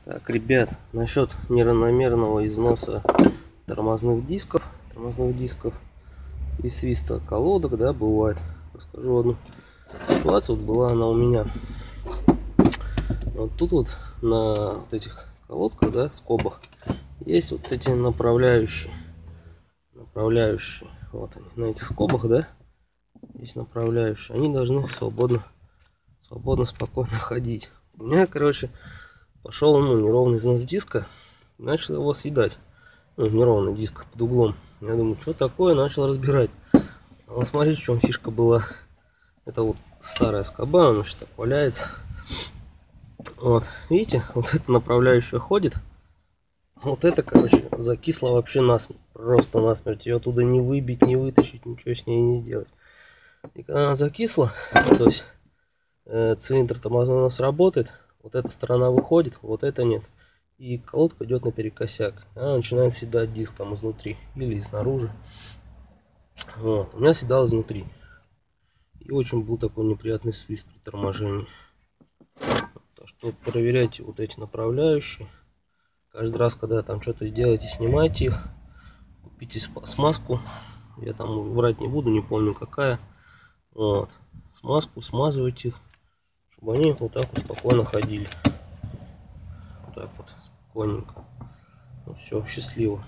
Так, ребят, насчет неравномерного износа тормозных дисков и свиста колодок, да, бывает. Расскажу одну ситуацию. Вот была она у меня. Вот тут вот на вот этих колодках, да, скобах есть вот эти направляющие. Вот они на этих скобах, да, есть направляющие. Они должны свободно, спокойно ходить. У меня, короче, пошел неровный износ диска, начал его съедать. Неровный диск под углом. Я думаю, что такое, начал разбирать. А вот смотрите, в чем фишка была. Это вот старая скоба, она сейчас так валяется. Вот, видите, вот эта направляющая ходит. Вот это, короче, закисло вообще насмерть. Просто насмерть. Ее оттуда не выбить, не вытащить, ничего с ней не сделать. И когда она закисла, то есть цилиндр тормозной у нас работает, вот эта сторона выходит, вот это нет. И колодка идет наперекосяк. Она начинает седать диск там изнутри или снаружи. Вот. У меня седал изнутри. И очень был такой неприятный свист при торможении. Так что проверяйте вот эти направляющие. Каждый раз, когда там что-то делаете, снимайте их. Купите смазку. Я там врать не буду, не помню какая. Вот. Смазку, смазывайте их, чтобы они вот так вот спокойно ходили. Вот так вот, спокойненько. Ну все, счастливо.